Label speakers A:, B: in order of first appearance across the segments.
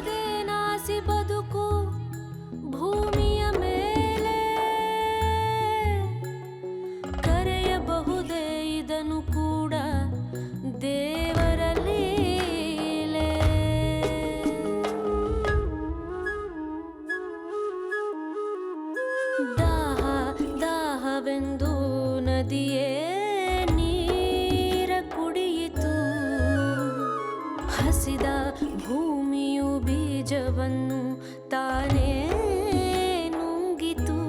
A: ಎಂಥಾದೇನಾಸಿ ಬದುಕು ಭೂಮಿಯ ಮೇಲೆ, ಕರೆಯಬಹುದೇ ಇದನ್ನು ಕೂಡ ದೇವರ ಲೀಲೆ. ದಾಹ ದಾಹವೆಂದು ನದಿಯೇ ನೀರ ಕುಡಿಯಿತು, ಹಸಿದ ಭೂಮಿಯು ಬೀಜವನ್ನು ತಾನೇ ನುಂಗಿತು.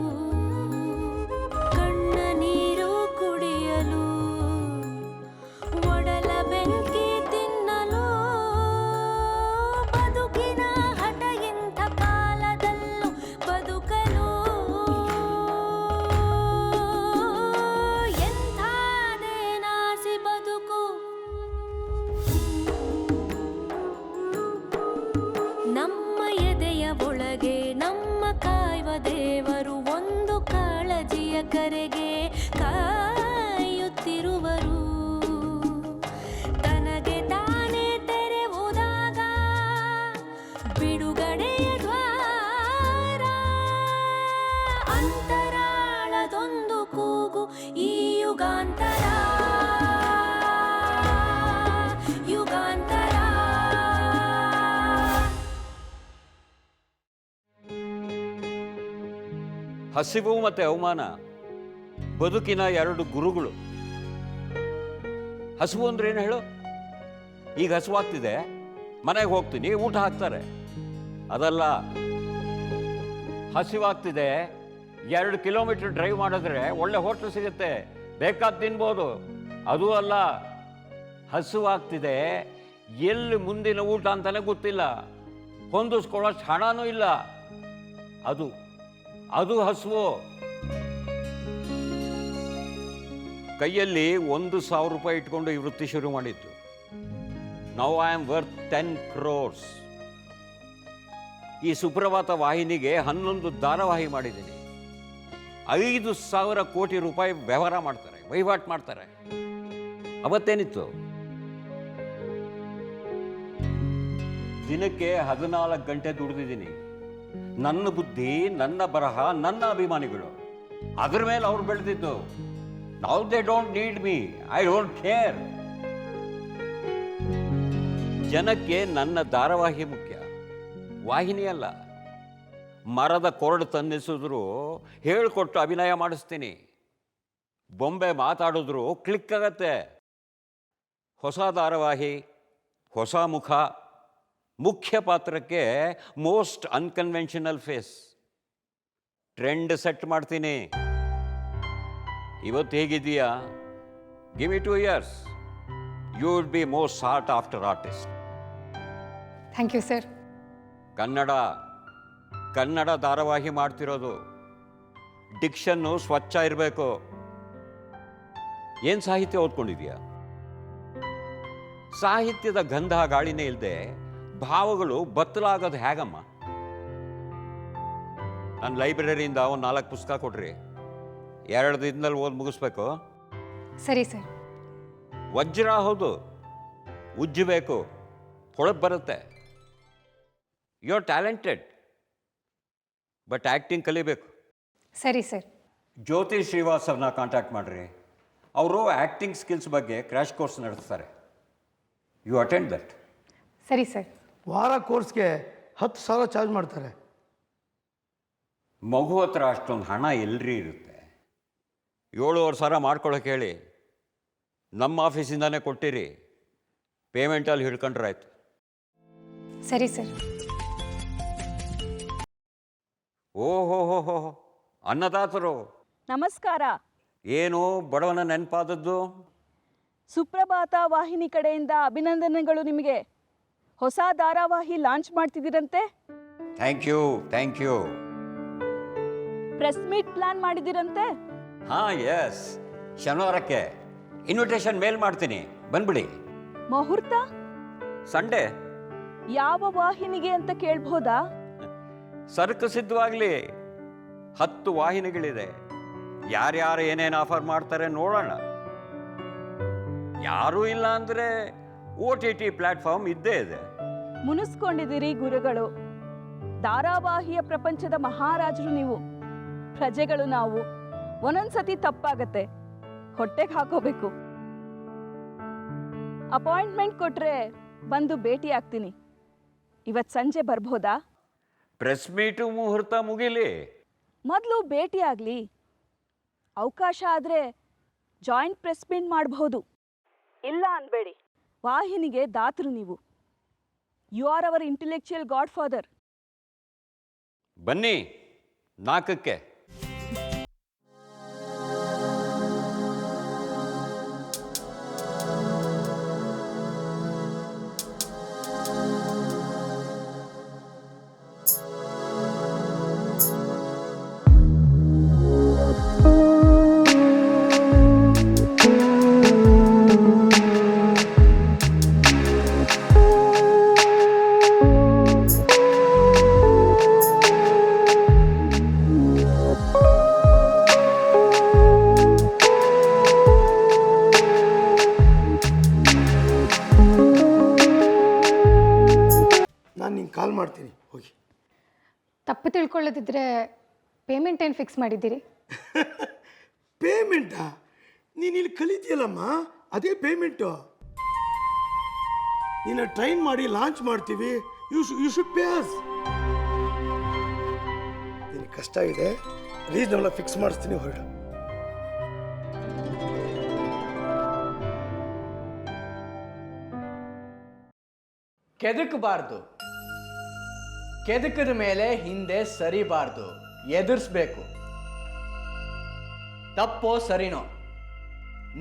A: ಕಣ್ಣ ನೀರು ಕುಡಿಯಲು, ಒಡಲ ಬೆಂಕಿ ತಿನ್ನಲು, ಬದುಕಿನ ಹಠ ಇಂಥ ಕಾಲದಲ್ಲೂ ಬದುಕಲು. ಎಂಥಾದೇನಾಸಿ ಬದುಕು, ನಮ್ಮ ಎದೆಯ ಒಳಗೆ ನಮ್ಮ ಕಾಯುವ ದೇವರು ಒಂದು ಕಾಳಜಿಯ ಕರೆಗೆ ಕಾಯುತ್ತಿರುವರು. ತನಗೆ ತಾನೇ ತೆರೆವುದಾಗ ಬಿಡುಗಡೆಯ ದ್ವಾರ, ಅಂತರಾಳದೊಂದು ಕೂಗು ಈ ಯುಗಾಂತರ, ಯುಗಾಂತರ.
B: ಹಸಿವು ಮತ್ತು ಅವಮಾನ ಬದುಕಿನ ಎರಡು ಗುರುಗಳು. ಹಸಿವು ಅಂದ್ರೆ ಏನು ಹೇಳು? ಈಗ ಹಸಿವಾಗ್ತಿದೆ, ಮನೆಗೆ ಹೋಗ್ತೀನಿ, ಊಟ ಹಾಕ್ತಾರೆ. ಅದಲ್ಲ. ಹಸಿವಾಗ್ತಿದೆ, 2 ಕಿಲೋಮೀಟರ್ ಡ್ರೈವ್ ಮಾಡಿದ್ರೆ ಒಳ್ಳೆ ಹೋಟ್ಲ್ ಸಿಗುತ್ತೆ, ಬೇಕಾದ ತಿನ್ಬೋದು. ಅದೂ ಅಲ್ಲ. ಹಸಿವಾಗ್ತಿದೆ, ಎಲ್ಲಿ ಮುಂದಿನ ಊಟ ಅಂತಾನೆ ಗೊತ್ತಿಲ್ಲ, ಹೊಂದಿಸ್ಕೊಳ್ಳೋಷ್ಟು ಹಣನೂ ಇಲ್ಲ. ಅದು ಅದು ಹಸಿವು. ಕೈಯಲ್ಲಿ 1,000 ರೂಪಾಯಿ ಇಟ್ಕೊಂಡು ಈ ವೃತ್ತಿ ಶುರು ಮಾಡಿದ್ದು. Now I am worth 10 crores. ಈ ಸುಪ್ರಭಾತ ವಾಹಿನಿಗೆ 11 ಧಾರಾವಾಹಿ ಮಾಡಿದ್ದೀನಿ. 5,000 ಕೋಟಿ ರೂಪಾಯಿ ವ್ಯವಹಾರ ಮಾಡ್ತಾರೆ, ವಹಿವಾಟು ಮಾಡ್ತಾರೆ. ಅವತ್ತೇನಿತ್ತು? ದಿನಕ್ಕೆ 14 ಗಂಟೆ ದುಡಿದಿದ್ದೀನಿ. ನನ್ನ ಬುದ್ಧಿ, ನನ್ನ ಬರಹ, ನನ್ನ ಅಭಿಮಾನಿಗಳು, ಅದ್ರ ಮೇಲೆ ಅವ್ರು ಬೆಳೆದಿದ್ದು. Now they don't need me, I don't care. ಜನಕ್ಕೆ ನನ್ನ ಧಾರಾವಾಹಿ ಮುಖ್ಯ, ವಾಹಿನಿ ಅಲ್ಲ. ಮರದ ಕೊರಡು ತಂದಿಸಿದ್ರು ಹೇಳಿಕೊಟ್ಟು ಅಭಿನಯ ಮಾಡಿಸ್ತೀನಿ. ಬೊಂಬೆ ಮಾತಾಡಿದ್ರು ಕ್ಲಿಕ್ ಆಗತ್ತೆ. ಹೊಸ ಧಾರಾವಾಹಿ, ಹೊಸ ಮುಖ, ಮುಖ್ಯ ಪಾತ್ರಕ್ಕೆ most unconventional face. Trend set ಮಾಡ್ತೀನಿ. ಇವತ್ತು ಹೇಗಿದೆಯಾ? Give me 2 years, you would be most sought after artist.
C: Thank you sir.
B: Kannada ಧಾರಾವಾಹಿ ಮಾಡ್ತಿರೋದು. ಡಿಕ್ಷನ್ನು ಸ್ವಚ್ಛ ಇರಬೇಕು. ಏನು ಸಾಹಿತ್ಯ ಓದ್ಕೊಂಡಿದ್ಯಾ? ಸಾಹಿತ್ಯದ ಗಂಧ ಗಾಳಿನೇ ಇಲ್ಲದೆ ಭಾವಗಳು ಬತ್ತಲಾಗೋದು ಹೇಗಮ್ಮ? ನನ್ನ ಲೈಬ್ರರಿಯಿಂದ ಒಂದು 4 ಪುಸ್ತಕ ಕೊಡ್ರಿ, 2 ದಿನದಲ್ಲಿ ಓದಿ ಮುಗಿಸ್ಬೇಕು.
C: ಸರಿ ಸರ್.
B: ವಜ್ರ ಹೌದು, ಉಜ್ಜಬೇಕು, ಹೊಳಪ್ ಬರುತ್ತೆ. You are talented, but acting ಕಲಿಬೇಕು.
C: ಸರಿ ಸರ್.
B: ಜ್ಯೋತಿ ಶ್ರೀವಾಸ್ತವ್ನ ಕಾಂಟ್ಯಾಕ್ಟ್ ಮಾಡಿರಿ. ಅವರು ಆ್ಯಕ್ಟಿಂಗ್ ಸ್ಕಿಲ್ಸ್ ಬಗ್ಗೆ ಕ್ರ್ಯಾಶ್ ಕೋರ್ಸ್ ನಡೆಸ್ತಾರೆ. You attend that.
C: ಸರಿ ಸರ್.
D: ವಾರ ಕೋರ್ಸ್ಗೆ 10,000 ಚಾರ್ಜ್ ಮಾಡ್ತಾರೆ.
B: ಮಗು ಹತ್ರ ಅಷ್ಟೊಂದು ಹಣ ಎಲ್ರಿ ಇರುತ್ತೆ? 7,500 ಮಾಡ್ಕೊಳಕ್ಕೆ ಹೇಳಿ. ನಮ್ಮ ಆಫೀಸಿಂದಾನೇ ಕೊಟ್ಟಿರಿ, ಪೇಮೆಂಟಲ್ಲಿ ಹಿಡ್ಕೊಂಡ್ರಾಯ್ತು.
C: ಸರಿ ಸರ್.
B: ಓಹೋ ಹೋ ಹೋ, ಅನ್ನದಾತರು
E: ನಮಸ್ಕಾರ.
B: ಏನು ಬಡವನ ನೆನಪಾದದ್ದು?
E: ಸುಪ್ರಭಾತ ವಾಹಿನಿ ಕಡೆಯಿಂದ ಅಭಿನಂದನೆಗಳು ನಿಮಗೆ. ಹೊಸ ಧಾರಾವಾಹಿ ಲಾಂಚ್ ಮಾಡ್ತಿದ್ದೀರಂತೆ.
B: Thank you.
E: Press meet plan ಮಾಡಿದಿರಂತೆ.
B: ಹಾಂ, ಎಸ್. ಶನಿವಾರಕ್ಕೆ ಇನ್ವಿಟೇಷನ್ ಮೇಲ್ ಮಾಡ್ತೀನಿ, ಬಂದ್ಬಿಡಿ.
E: ಮುಹೂರ್ತ
B: ಸಂಡೇ.
E: ಯಾವ ವಾಹಿನಿಗೆ ಅಂತ ಕೇಳ್ಬೋದಾ?
B: ಸರಕು ಸಿದ್ಧವಾಗಲಿ. 10 ವಾಹಿನಿಗಳಿದೆ. ಯಾರ್ಯಾರು ಏನೇನು ಆಫರ್ ಮಾಡ್ತಾರೆ ನೋಡೋಣ. ಯಾರೂ ಇಲ್ಲ ಅಂದರೆ OTT ಪ್ಲ್ಯಾಟ್ಫಾರ್ಮ್ ಇದ್ದೇ ಇದೆ.
E: ಮುನಿಸ್ಕೊಂಡಿದ್ದೀರಿ ಗುರುಗಳು. ಧಾರಾವಾಹಿಯ ಪ್ರಪಂಚದ ಮಹಾರಾಜರು ನೀವು, ಪ್ರಜೆಗಳು ನಾವು. ಒಂದೊಂದ್ಸತಿ ತಪ್ಪಾಗತ್ತೆ, ಹೊಟ್ಟೆಗೆ ಹಾಕೋಬೇಕು. ಅಪಾಯಿಂಟ್ಮೆಂಟ್ ಕೊಟ್ರೆ ಬಂದು ಭೇಟಿ ಆಗ್ತೀನಿ. ಇವತ್ತು ಸಂಜೆ ಬರ್ಬೋದಾ?
B: ಪ್ರೆಸ್ ಮೀಟು ಮುಹೂರ್ತ ಮುಗಿಲಿ.
E: ಮೊದಲು ಭೇಟಿ ಆಗಲಿ. ಅವಕಾಶ ಆದರೆ ಜಾಯಿಂಟ್ ಪ್ರೆಸ್ ಮೀಟ್ ಮಾಡಬಹುದು. ಇಲ್ಲ ಅನ್ಬೇಡಿ. ವಾಹಿನಿಗೆ ದಾತರು ನೀವು. You are our intellectual godfather.
B: ಬನ್ನಿ 4ಕ್ಕೆ.
D: ನಾನು ನಿಂಗೆ ಕಾಲ್ ಮಾಡ್ತೀನಿ, ಹೋಗಿ.
C: ತಪ್ಪು ತಿಳ್ಕೊಳ್ಳೋದಿದ್ರೆ ಪೇಮೆಂಟ್ ಏನು ಫಿಕ್ಸ್ ಮಾಡಿದ್ದೀರಿ?
D: ಪೇಮೆಂಟಾ? ನೀನು ಇಲ್ಲಿ ಕಲಿತೀಯಲ್ಲಮ್ಮ, ಅದೇ ಪೇಮೆಂಟು. ನೀನು ಟ್ರೈನ್ ಮಾಡಿ ಲಾಂಚ್ ಮಾಡ್ತೀವಿ. You should pay us. ನಿನಗೆ ಕಷ್ಟ ಇದೆ, ರೀಸನಬಲ್ ಫಿಕ್ಸ್ ಮಾಡಿಸ್ತೀನಿ, ಹೊರಡು.
F: ಕೆದಕಬಾರ್ದು. ಕೆದಕದ ಮೇಲೆ ಹಿಂದೆ ಸರಿಬಾರ್ದು, ಎದುರಿಸ್ಬೇಕು. ತಪ್ಪೋ ಸರಿನೋ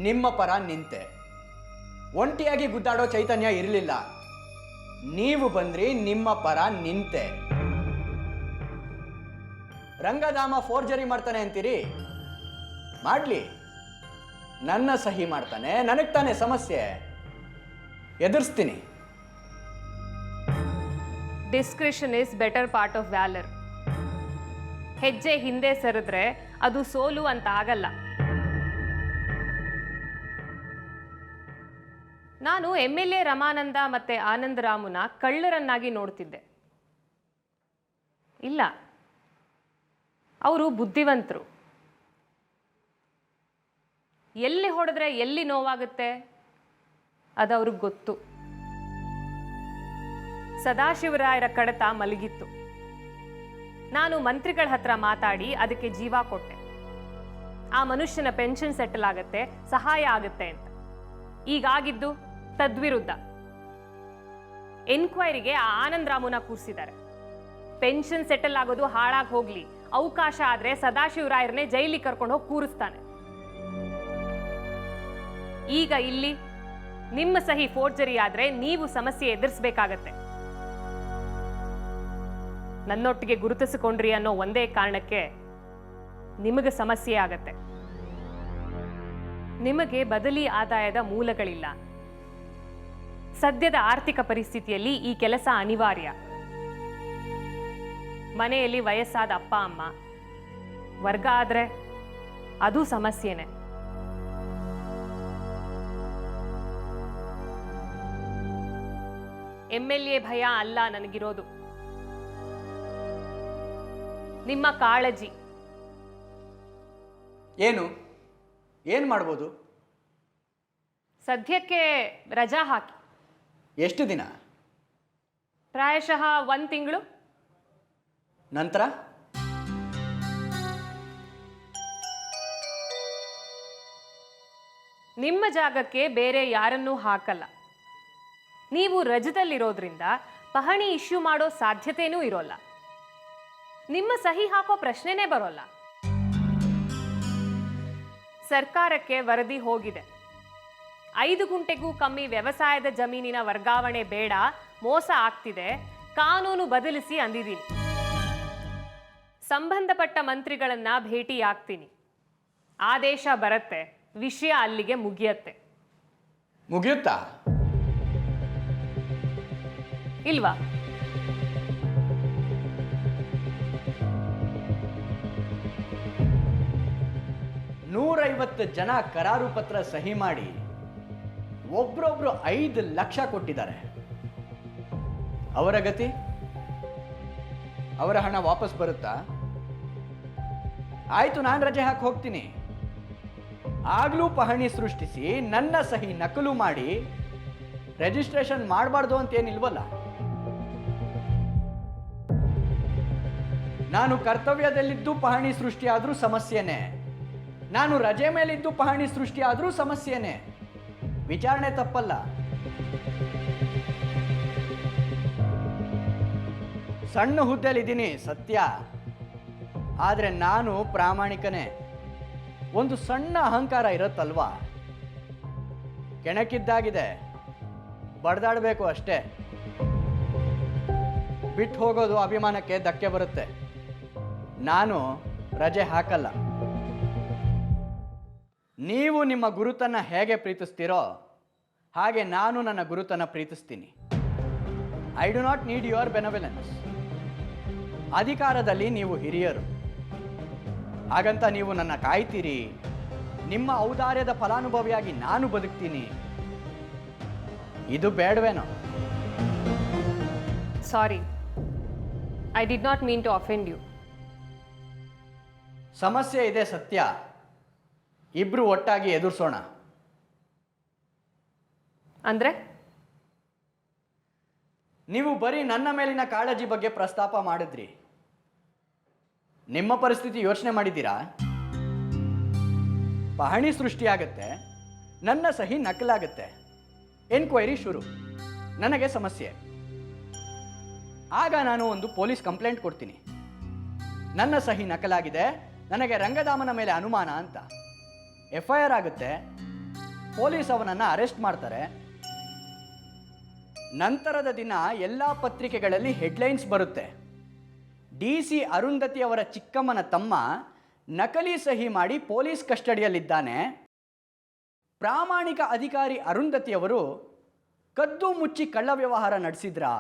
F: ನಿಮ್ಮ ಪರ ನಿಂತೆ. ಒಂಟಿಯಾಗಿ ಗುದ್ದಾಡೋ ಚೈತನ್ಯ ಇರಲಿಲ್ಲ. ನೀವು ಬಂದ್ರಿ, ನಿಮ್ಮ ಪರ ನಿಂತೆ. ರಂಗಧಾಮ ಫೋರ್ಜರಿ ಮಾಡ್ತಾನೆ ಅಂತೀರಿ, ಮಾಡಲಿ. ನನ್ನ ಸಹಿ ಮಾಡ್ತಾನೆ, ನನಗೆ ತಾನೇ ಸಮಸ್ಯೆ. ಎದುರಿಸ್ತೀನಿ.
G: Discretion is better part of valour. ಹೆಜ್ಜೆ ಹಿಂದೆ ಸರಿದ್ರೆ ಅದು ಸೋಲು ಅಂತ ಆಗಲ್ಲ. ನಾನು MLA ರಮಾನಂದ ಮತ್ತೆ ಆನಂದರಾಮುನ ಕಳ್ಳರನ್ನಾಗಿ ನೋಡ್ತಿದ್ದೆ. ಇಲ್ಲ, ಅವರು ಬುದ್ಧಿವಂತರು. ಎಲ್ಲಿ ಹೊಡೆದ್ರೆ ಎಲ್ಲಿ ನೋವಾಗುತ್ತೆ ಅದು ಅವ್ರಿಗೆ ಗೊತ್ತು. ಸದಾಶಿವರಾಯರ ಕಡತ ಮಲಗಿತ್ತು. ನಾನು ಮಂತ್ರಿಗಳ ಹತ್ರ ಮಾತಾಡಿ ಅದಕ್ಕೆ ಜೀವ ಕೊಟ್ಟೆ. ಆ ಮನುಷ್ಯನ ಪೆನ್ಷನ್ ಸೆಟಲ್ ಆಗತ್ತೆ, ಸಹಾಯ ಆಗುತ್ತೆ ಅಂತ. ಈಗಾಗಿದ್ದು ತದ್ವಿರುದ್ಧ. ಎನ್ಕ್ವೈರಿಗೆ ಆ ಆನಂದರಾಮುನ ಕೂರಿಸಿದ್ದಾರೆ. ಪೆನ್ಷನ್ ಸೆಟಲ್ ಆಗೋದು ಹಾಳಾಗಿ ಹೋಗ್ಲಿ, ಅವಕಾಶ ಆದ್ರೆ ಸದಾಶಿವರಾಯರನ್ನೇ ಜೈಲಿಗೆ ಕರ್ಕೊಂಡು ಹೋಗಿ ಕೂರಿಸ್ತಾನೆ. ಈಗ ಇಲ್ಲಿ ನಿಮ್ಮ ಸಹಿ ಫೋರ್ಜರಿ ಆದ್ರೆ ನೀವು ಸಮಸ್ಯೆ ಎದುರಿಸಬೇಕಾಗತ್ತೆ. ನನ್ನೊಟ್ಟಿಗೆ ಗುರುತಿಸಿಕೊಂಡ್ರಿ ಅನ್ನೋ ಒಂದೇ ಕಾರಣಕ್ಕೆ ನಿಮಗೆ ಸಮಸ್ಯೆ ಆಗತ್ತೆ. ನಿಮಗೆ ಬದಲಿ ಆದಾಯದ ಮೂಲಗಳಿಲ್ಲ. ಸದ್ಯದ ಆರ್ಥಿಕ ಪರಿಸ್ಥಿತಿಯಲ್ಲಿ ಈ ಕೆಲಸ ಅನಿವಾರ್ಯ. ಮನೆಯಲ್ಲಿ ವಯಸ್ಸಾದ ಅಪ್ಪ ಅಮ್ಮ, ವರ್ಗ ಆದ್ರೆ ಅದು ಸಮಸ್ಯೆನೆ. MLA ಭಯ ಅಲ್ಲ ನನಗಿರೋದು, ನಿಮ್ಮ ಕಾಳಜಿ.
F: ಏನು ಮಾಡ್ಬೋದು?
G: ಸದ್ಯಕ್ಕೆ ರಜಾ ಹಾಕಿ.
F: ಎಷ್ಟು ದಿನ?
G: ಪ್ರಾಯಶಃ 1 ತಿಂಗಳು.
F: ನಂತರ
G: ನಿಮ್ಮ ಜಾಗಕ್ಕೆ ಬೇರೆ ಯಾರನ್ನೂ ಹಾಕಲ್ಲ. ನೀವು ರಜದಲ್ಲಿರೋದ್ರಿಂದ ಪಹಣಿ ಇಶ್ಯೂ ಮಾಡೋ ಸಾಧ್ಯತೆನೂ ಇರೋಲ್ಲ. ನಿಮ್ಮ ಸಹಿ ಹಾಕೋ ಪ್ರಶ್ನೆನೇ ಬರೋಲ್ಲ. ಸರ್ಕಾರಕ್ಕೆ ವರದಿ ಹೋಗಿದೆ. 5 ಗುಂಟೆಗೂ ಕಮ್ಮಿ ವ್ಯವಸಾಯದ ಜಮೀನಿನ ವರ್ಗಾವಣೆ ಬೇಡ, ಮೋಸ ಆಗ್ತಿದೆ, ಕಾನೂನು ಬದಲಿಸಿ ಅಂದಿದ್ದೀನಿ. ಸಂಬಂಧಪಟ್ಟ ಮಂತ್ರಿಗಳನ್ನ ಭೇಟಿಯಾಗ್ತೀನಿ. ಆದೇಶ ಬರುತ್ತೆ, ವಿಷಯ ಅಲ್ಲಿಗೆ ಮುಗಿಯತ್ತೆ.
F: ಮುಗಿಯುತ್ತಾ?
G: ಇಲ್ವಾ?
F: 150 ಜನ ಕರಾರು ಪತ್ರ ಸಹಿ ಮಾಡಿ ಒಬ್ರೊಬ್ರು 5 ಲಕ್ಷ ಕೊಟ್ಟಿದ್ದಾರೆ. ಅವರ ಗತಿ? ಅವರ ಹಣ ವಾಪಸ್ ಬರುತ್ತಾ? ಆಯ್ತು, ನಾನು ರಜೆ ಹಾಕಿ ಹೋಗ್ತೀನಿ. ಆಗ್ಲೂ ಪಹಣಿ ಸೃಷ್ಟಿಸಿ ನನ್ನ ಸಹಿ ನಕಲು ಮಾಡಿ ರಿಜಿಸ್ಟ್ರೇಷನ್ ಮಾಡಬಾರ್ದು ಅಂತ ಏನಿಲ್ವಲ್ಲ. ನಾನು ಕರ್ತವ್ಯದಲ್ಲಿದ್ದು ಪಹಣಿ ಸೃಷ್ಟಿ ಆದ್ರೂ ಸಮಸ್ಯೆನೇ, ನಾನು ರಜೆ ಮೇಲಿದ್ದು ಪಹಣಿ ಸೃಷ್ಟಿ ಆದ್ರೂ ಸಮಸ್ಯೆನೇ. ವಿಚಾರಣೆ ತಪ್ಪಲ್ಲ. ಸಣ್ಣ ಹುದ್ದೆಲಿದ್ದೀನಿ ಸತ್ಯ, ಆದರೆ ನಾನು ಪ್ರಾಮಾಣಿಕನೇ. ಒಂದು ಸಣ್ಣ ಅಹಂಕಾರ ಇರುತ್ತಲ್ವಾ, ಕೆಣಕಿದ್ದಾಗಿದೆ, ಬಡ್ದಾಡಬೇಕು ಅಷ್ಟೇ. ಬಿಟ್ಟು ಹೋಗೋದು ಅಭಿಮಾನಕ್ಕೆ ಧಕ್ಕೆ ಬರುತ್ತೆ. ನಾನು ರಜೆ ಹಾಕಲ್ಲ. ನೀವು ನಿಮ್ಮ ಗುರುತನ್ನು ಹೇಗೆ ಪ್ರೀತಿಸ್ತೀರೋ ಹಾಗೆ ನಾನು ನನ್ನ ಗುರುತನ್ನು ಪ್ರೀತಿಸ್ತೀನಿ. I do not need your benevolence. ಅಧಿಕಾರದಲ್ಲಿ ನೀವು ಹಿರಿಯರು, ಹಾಗಂತ ನೀವು ನನ್ನ ಕಾಯ್ತೀರಿ, ನಿಮ್ಮ ಔದಾರ್ಯದ ಫಲಾನುಭವಿಯಾಗಿ ನಾನು ಬದುಕ್ತೀನಿ, ಇದು ಬೇಡವೇನೋ?
G: Sorry, I did not mean to offend you.
F: ಸಮಸ್ಯೆ ಇದೆ ಸತ್ಯ, ಇಬ್ರು ಒಟ್ಟಾಗಿ ಎದುರಿಸೋಣ.
G: ಅಂದ್ರೆ
F: ನೀವು ಬರೀ ನನ್ನ ಮೇಲಿನ ಕಾಳಜಿ ಬಗ್ಗೆ ಪ್ರಸ್ತಾಪ ಮಾಡಿದ್ರಿ. ನಿಮ್ಮ ಪರಿಸ್ಥಿತಿ ಯೋಚನೆ ಮಾಡಿದ್ದೀರಾ? ಪಹಣಿ ಸೃಷ್ಟಿಯಾಗತ್ತೆ, ನನ್ನ ಸಹಿ ನಕಲಾಗತ್ತೆ, ಎನ್ಕ್ವೈರಿ ಶುರು, ನನಗೆ ಸಮಸ್ಯೆ. ಆಗ ನಾನು ಒಂದು ಪೊಲೀಸ್ ಕಂಪ್ಲೇಂಟ್ ಕೊಡ್ತೀನಿ. ನನ್ನ ಸಹಿ ನಕಲಾಗಿದೆ, ನನಗೆ ರಂಗಧಾಮನ ಮೇಲೆ ಅನುಮಾನ ಅಂತ. FIR ಆಗುತ್ತೆ, ಪೊಲೀಸ್ ಅವನನ್ನು ಅರೆಸ್ಟ್ ಮಾಡ್ತಾರೆ. ನಂತರದ ದಿನ ಎಲ್ಲ ಪತ್ರಿಕೆಗಳಲ್ಲಿ ಹೆಡ್ಲೈನ್ಸ್ ಬರುತ್ತೆ, DC ಅರುಂಧತಿ ಅವರ ಚಿಕ್ಕಮ್ಮನ ತಮ್ಮ ನಕಲಿ ಸಹಿ ಮಾಡಿ ಪೊಲೀಸ್ ಕಸ್ಟಡಿಯಲ್ಲಿದ್ದಾನೆ, ಪ್ರಾಮಾಣಿಕ ಅಧಿಕಾರಿ ಅರುಂಧತಿಯವರು ಕದ್ದು ಮುಚ್ಚಿ ಕಳ್ಳ ವ್ಯವಹಾರ ನಡೆಸಿದ್ರಾ?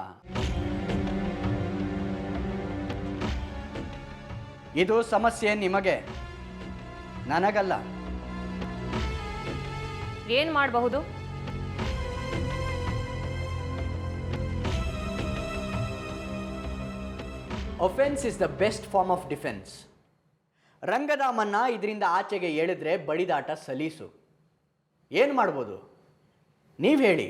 F: ಇದು ಸಮಸ್ಯೆ ನಿಮಗೆ, ನನಗಲ್ಲ.
G: ಏನ್ ಮಾಡಬಹುದು?
F: Offence is the best form of defence. ರಂಗಧಾಮನ್ನ ಇದರಿಂದ ಆಚೆಗೆ ಎಳೆದ್ರೆ ಬಡಿದಾಟ ಸಲೀಸು. ಏನು ಮಾಡ್ಬೋದು ನೀವು ಹೇಳಿ?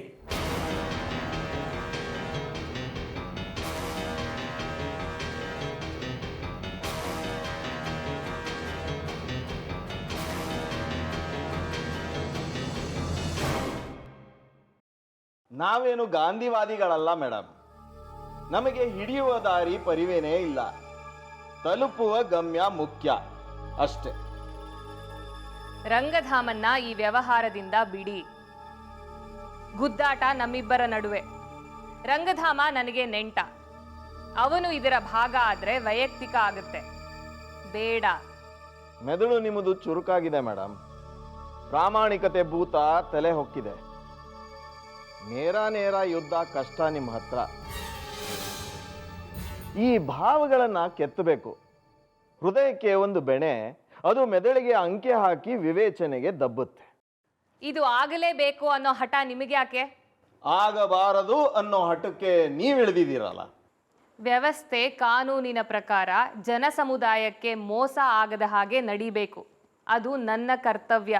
H: ನಾವೇನು ಗಾಂಧಿವಾದಿಗಳಲ್ಲ ಮೇಡಮ್. ನಮಗೆ ಹಿಡಿಯುವ ದಾರಿ ಪರಿವೇನೇ ಇಲ್ಲ, ತಲುಪುವ ಗಮ್ಯ ಮುಖ್ಯ ಅಷ್ಟೇ.
G: ರಂಗಧಾಮನ್ನ ಈ ವ್ಯವಹಾರದಿಂದ ಬಿಡಿ. ಗುದ್ದಾಟ ನಮ್ಮಿಬ್ಬರ ನಡುವೆ. ರಂಗಧಾಮ ನನಗೆ ನೆಂಟ, ಅವನು ಇದರ ಭಾಗ ಆದ್ರೆ ವೈಯಕ್ತಿಕ ಆಗುತ್ತೆ. ಬೇಡ.
H: ಮೆದುಳು ನಿಮ್ಮದು ಚುರುಕಾಗಿದೆ ಮೇಡಮ್, ಪ್ರಾಮಾಣಿಕತೆ ಭೂತ ತಲೆ ಹೊಕ್ಕಿದೆ. ನೇರ ಯುದ್ಧ ಕಷ್ಟ ನಿಮ್ಮ ಹತ್ರ. ಈ ಭಾವಗಳನ್ನ ಕೆತ್ತಬೇಕು. ಹೃದಯಕ್ಕೆ ಒಂದು ಬೆಣೆ, ಅದು ಮೆದುಳಿಗೆ ಅಂಕೆ ಹಾಕಿ ವಿವೇಚನೆಗೆ ದಬ್ಬುತ್ತೆ.
G: ಇದು ಆಗಲೇಬೇಕು ಅನ್ನೋ ಹಠ ನಿಮಗೆ ಯಾಕೆ?
H: ಆಗಬಾರದು ಅನ್ನೋ ಹಠಕ್ಕೆ ನೀವಿಳಿದಿದ್ದೀರಲ್ಲ.
G: ವ್ಯವಸ್ಥೆ ಕಾನೂನಿನ ಪ್ರಕಾರ ಜನ ಸಮುದಾಯಕ್ಕೆ ಮೋಸ ಆಗದ ಹಾಗೆ ನಡಿಬೇಕು. ಅದು ನನ್ನ ಕರ್ತವ್ಯ.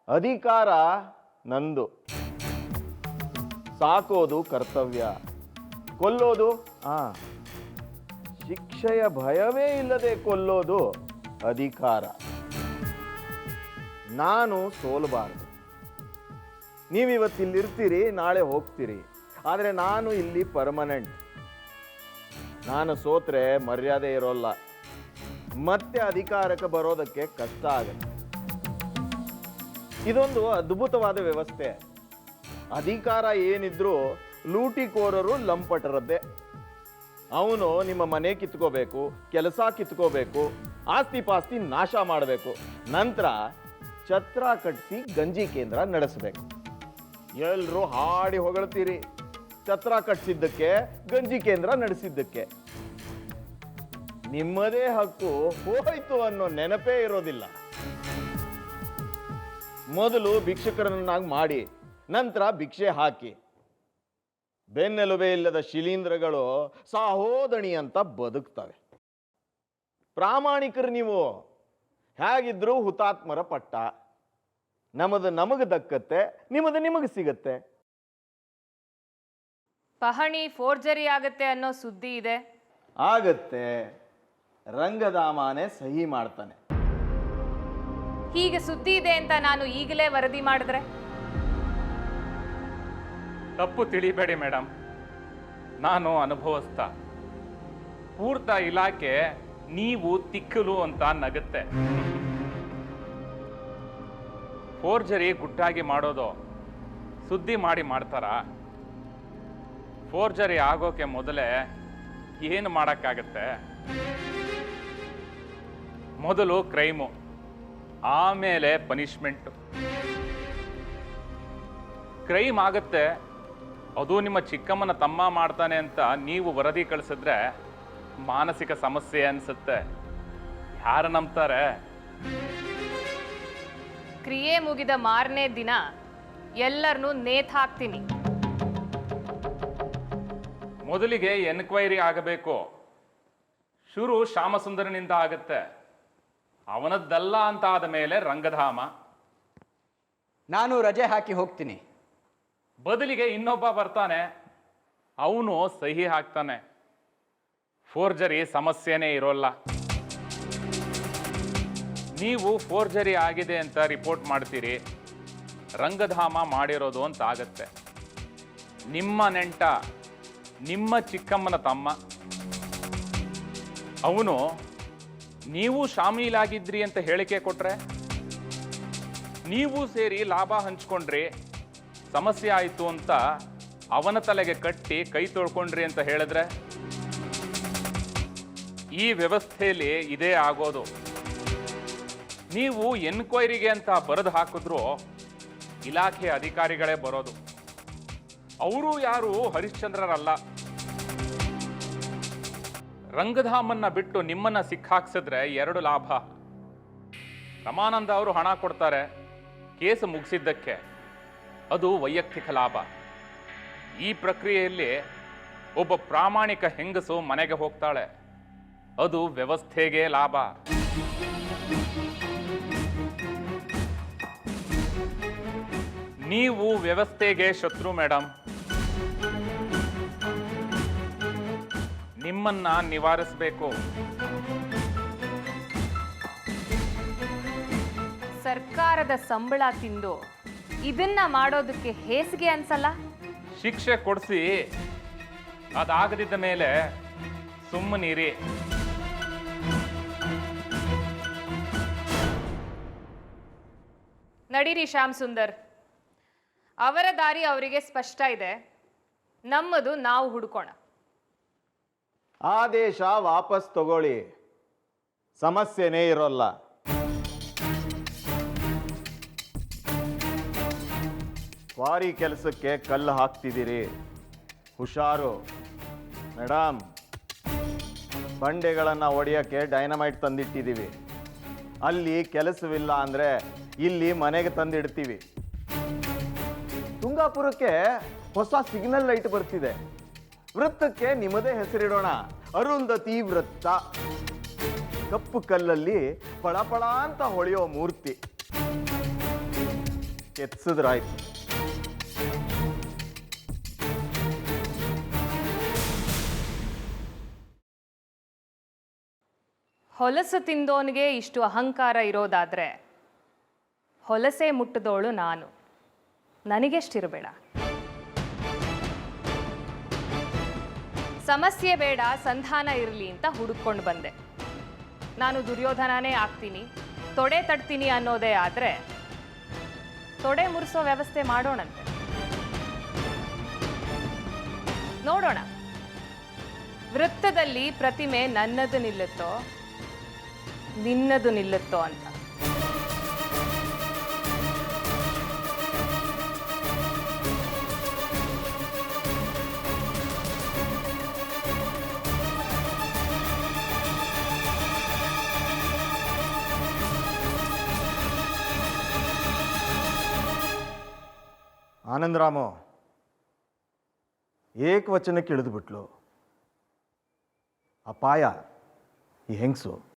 H: ಅಧಿಕಾರ ನಂದು, ಸಾಕೋದು ಕರ್ತವ್ಯ, ಕೊಲ್ಲೋದು ಶಿಕ್ಷೆಯ ಭಯವೇ ಇಲ್ಲದೆ ಕೊಲ್ಲೋದು ಅಧಿಕಾರ. ನಾನು ಸೋಲಬಾರದು. ನೀವಿವತ್ತಿಲ್ಲಿರ್ತೀರಿ, ನಾಳೆ ಹೋಗ್ತೀರಿ, ಆದರೆ ನಾನು ಇಲ್ಲಿ ಪರ್ಮನೆಂಟ್. ನಾನು ಸೋತ್ರೆ ಮರ್ಯಾದೆ ಇರೋಲ್ಲ, ಮತ್ತೆ ಅಧಿಕಾರಕ್ಕೆ ಬರೋದಕ್ಕೆ ಕಷ್ಟ ಆಗುತ್ತೆ. ಇದೊಂದು ಅದ್ಭುತವಾದ ವ್ಯವಸ್ಥೆ. ಅಧಿಕಾರ ಏನಿದ್ರೂ ಲೂಟಿಕೋರರು ಲಂಪಟರದ್ದೇ. ಅವನು ನಿಮ್ಮ ಮನೆ ಕಿತ್ಕೋಬೇಕು, ಕೆಲಸ ಕಿತ್ಕೋಬೇಕು, ಆಸ್ತಿ ಪಾಸ್ತಿ ನಾಶ ಮಾಡಬೇಕು, ನಂತರ ಛತ್ರ ಕಟ್ಟಿಸಿ ಗಂಜಿ ಕೇಂದ್ರ ನಡೆಸಬೇಕು. ಎಲ್ಲರೂ ಹಾಡಿ ಹೊಗಳ್ತೀರಿ ಛತ್ರ ಕಟ್ಟಿಸಿದ್ದಕ್ಕೆ, ಗಂಜಿ ಕೇಂದ್ರ ನಡೆಸಿದ್ದಕ್ಕೆ. ನಿಮ್ಮದೇ ಹಕ್ಕು ಹೋಯ್ತು ಅನ್ನೋ ನೆನಪೇ ಇರೋದಿಲ್ಲ. ಮೊದಲು ಭಿಕ್ಷುಕರನ್ನಾಗಿ ಮಾಡಿ ನಂತರ ಭಿಕ್ಷೆ ಹಾಕಿ. ಬೆನ್ನೆಲುಬೆ ಇಲ್ಲದ ಶಿಲೀಂಧ್ರಗಳು ಸಾಹೋದಣಿ ಅಂತ ಬದುಕ್ತವೆ. ಪ್ರಾಮಾಣಿಕರು ನೀವು. ಹೇಗಿದ್ರು ಹುತಾತ್ಮರ ಪಟ್ಟ. ನಮ್ಮದು ನಮಗೆ ದಕ್ಕತ್ತೆ, ನಿಮ್ಮದು ನಿಮಗೆ ಸಿಗತ್ತೆ.
G: ಪಹಣಿ ಫೋರ್ಜರಿ ಆಗತ್ತೆ ಅನ್ನೋ ಸುದ್ದಿ ಇದೆ.
H: ಆಗತ್ತೆ. ರಂಗದಾಮನೇ ಸಹಿ ಮಾಡ್ತಾನೆ.
G: ಹೀಗೆ ಸುದ್ದಿ ಇದೆ ಅಂತ ನಾನು ಈಗಲೇ ವರದಿ ಮಾಡಿದ್ರೆ?
I: ತಪ್ಪು ತಿಳಿಬೇಡಿ ಮೇಡಮ್, ನಾನು ಅನುಭವಸ್ಥ. ಪೂರ್ತ ಇಲಾಖೆ ನೀವು ತಿಕ್ಕಲು ಅಂತ ನಗುತ್ತೆ. ಫೋರ್ಜರಿ ಗುಟ್ಟಾಗಿ ಮಾಡೋದು ಸುದ್ದಿ ಮಾಡಿ ಮಾಡ್ತಾರ? ಫೋರ್ಜರಿ ಆಗೋಕೆ ಮೊದಲೇ ಏನು ಮಾಡೋಕ್ಕಾಗತ್ತೆ? ಮೊದಲು ಕ್ರೈಮು, ಆಮೇಲೆ ಪನಿಷ್ಮೆಂಟು. ಕ್ರೈಮ್ ಆಗತ್ತೆ, ಅದು ನಿಮ್ಮ ಚಿಕ್ಕಮ್ಮನ ತಮ್ಮ ಮಾಡ್ತಾನೆ ಅಂತ ನೀವು ವರದಿ ಕಳಿಸಿದ್ರೆ ಮಾನಸಿಕ ಸಮಸ್ಯೆ ಅನ್ಸುತ್ತೆ. ಯಾರು ನಂಬ್ತಾರೆ?
G: ಕ್ರಿಯೆ ಮುಗಿದ ಮಾರನೇ ದಿನ ಎಲ್ಲರನ್ನೂ ನೇತ್ ಹಾಕ್ತೀನಿ.
I: ಮೊದಲಿಗೆ ಎನ್ಕ್ವೈರಿ ಆಗಬೇಕು. ಶುರು ಶ್ಯಾಮಸುಂದರನಿಂದ ಆಗತ್ತೆ. ಅವನದ್ದಲ್ಲ ಅಂತ ಆದ ಮೇಲೆ ರಂಗಧಾಮ.
F: ನಾನು ರಜೆ ಹಾಕಿ ಹೋಗ್ತೀನಿ.
I: ಬದಲಿಗೆ ಇನ್ನೊಬ್ಬ ಬರ್ತಾನೆ, ಅವನು ಸಹಿ ಹಾಕ್ತಾನೆ. ಫೋರ್ಜರಿ ಸಮಸ್ಯೆನೇ ಇರೋಲ್ಲ. ನೀವು ಫೋರ್ಜರಿ ಆಗಿದೆ ಅಂತ ರಿಪೋರ್ಟ್ ಮಾಡ್ತೀರಿ, ರಂಗಧಾಮ ಮಾಡಿರೋದು ಅಂತ ಆಗತ್ತೆ. ನಿಮ್ಮ ನೆಂಟ, ನಿಮ್ಮ ಚಿಕ್ಕಮ್ಮನ ತಮ್ಮ, ಅವನು ನೀವು ಶಾಮೀಲಾಗಿದ್ರಿ ಅಂತ ಹೇಳಿಕೆ ಕೊಟ್ರೆ, ನೀವು ಸೇರಿ ಲಾಭ ಹಂಚ್ಕೊಂಡ್ರಿ, ಸಮಸ್ಯೆ ಆಯಿತು ಅಂತ ಅವನ ತಲೆಗೆ ಕಟ್ಟಿ ಕೈ ತೊಳ್ಕೊಂಡ್ರಿ ಅಂತ ಹೇಳಿದ್ರೆ, ಈ ವ್ಯವಸ್ಥೆಯಲ್ಲಿ ಇದೇ ಆಗೋದು. ನೀವು ಎನ್ಕ್ವೈರಿಗೆ ಅಂತ ಬರೆದು ಹಾಕಿದ್ರು ಇಲಾಖೆ ಅಧಿಕಾರಿಗಳೇ ಬರೋದು. ಅವರು ಯಾರು ಹರಿಶ್ಚಂದ್ರರಲ್ಲ. ರಂಗಧಾಮನ್ನ ಬಿಟ್ಟು ನಿಮ್ಮನ್ನ ಸಿಕ್ಕಾಕ್ಸಿದ್ರೆ 2 ಲಾಭ. ರಮಾನಂದ ಅವರು ಹಣ ಕೊಡ್ತಾರೆ ಕೇಸ್ ಮುಗಿಸಿದ್ದಕ್ಕೆ, ಅದು ವೈಯಕ್ತಿಕ ಲಾಭ. ಈ ಪ್ರಕ್ರಿಯೆಯಲ್ಲಿ ಒಬ್ಬ ಪ್ರಾಮಾಣಿಕ ಹೆಂಗಸು ಮನೆಗೆ ಹೋಗ್ತಾಳೆ, ಅದು ವ್ಯವಸ್ಥೆಗೆ ಲಾಭ. ನೀವು ವ್ಯವಸ್ಥೆಗೆ ಶತ್ರು ಮೇಡಮ್. ನಿಮ್ಮನ್ನ ನಿವಾರಿಸಬೇಕು.
G: ಸರ್ಕಾರದ ಸಂಬಳ ತಿಂದು ಇದನ್ನ ಮಾಡೋದಕ್ಕೆ ಹೇಸಿಗೆ ಅನ್ಸಲ್ಲ?
I: ಶಿಕ್ಷೆ ಕೊಡಿಸಿ, ಅದಾಗದಿದ್ದ ಮೇಲೆ ಸುಮ್ಮನಿರಿ.
G: ನಡೀರಿ ಶ್ಯಾಮ್ ಸುಂದರ್, ಅವರ ದಾರಿ ಅವರಿಗೆ ಸ್ಪಷ್ಟ ಇದೆ, ನಮ್ಮದು ನಾವು ಹುಡ್ಕೋಣ.
H: ಆದೇಶ ವಾಪಸ್ ತಗೊಳ್ಳಿ, ಸಮಸ್ಯೆನೇ ಇರೋಲ್ಲ. ಕ್ವಾರಿ ಕೆಲಸಕ್ಕೆ ಕಲ್ಲು ಹಾಕ್ತಿದ್ದೀರಿ, ಹುಷಾರು ಮೇಡಮ್. ಬಂಡೆಗಳನ್ನು ಒಡೆಯೋಕ್ಕೆ ಡೈನಮೈಟ್ ತಂದಿಟ್ಟಿದ್ದೀವಿ. ಅಲ್ಲಿ ಕೆಲಸವಿಲ್ಲ ಅಂದರೆ ಇಲ್ಲಿ ಮನೆಗೆ ತಂದಿಡ್ತೀವಿ. ತುಂಗಾಪುರಕ್ಕೆ ಹೊಸ ಸಿಗ್ನಲ್ ಲೈಟ್ ಬರ್ತಿದೆ. ವೃತ್ತಕ್ಕೆ ನಿಮ್ಮದೇ ಹೆಸರಿಡೋಣ, ಅರುಂಧತಿ ವೃತ್ತ. ಕಪ್ಪು ಕಲ್ಲಲ್ಲಿ ಪಳಪಳ ಅಂತ ಹೊಳೆಯೋ ಮೂರ್ತಿ ಕೆತ್ಸಿದ್ರಾಯ್ತು.
G: ಹೊಲಸು ತಿಂದೋನಿಗೆ ಇಷ್ಟು ಅಹಂಕಾರ ಇರೋದಾದ್ರೆ ಹೊಲಸೆ ಮುಟ್ಟದೋಳು ನಾನು, ನನಗೆಷ್ಟಿರಬೇಡ. ಸಮಸ್ಯೆ ಬೇಡ, ಸಂಧಾನ ಇರಲಿ ಅಂತ ಹುಡುಕೊಂಡು ಬಂದೆ. ನಾನು ದುರ್ಯೋಧನನೇ ಆಗ್ತೀನಿ, ತೊಡೆ ತಡ್ತೀನಿ ಅನ್ನೋದೇ ಆದರೆ ತೊಡೆ ಮುರಿಸೋ ವ್ಯವಸ್ಥೆ ಮಾಡೋಣಂತೆ. ನೋಡೋಣ ವೃತ್ತದಲ್ಲಿ ಪ್ರತಿಮೆ ನನ್ನದು ನಿಲ್ಲುತ್ತೋ ನಿನ್ನದು ನಿಲ್ಲುತ್ತೋ ಅಂತ.
H: ಆನಂದರಾಮು ಏಕವಚನಕ್ಕೆ ಇಳಿದು ಬಿಟ್ಲು. ಅಪಾಯ ಈ ಹೆಂಗಸು.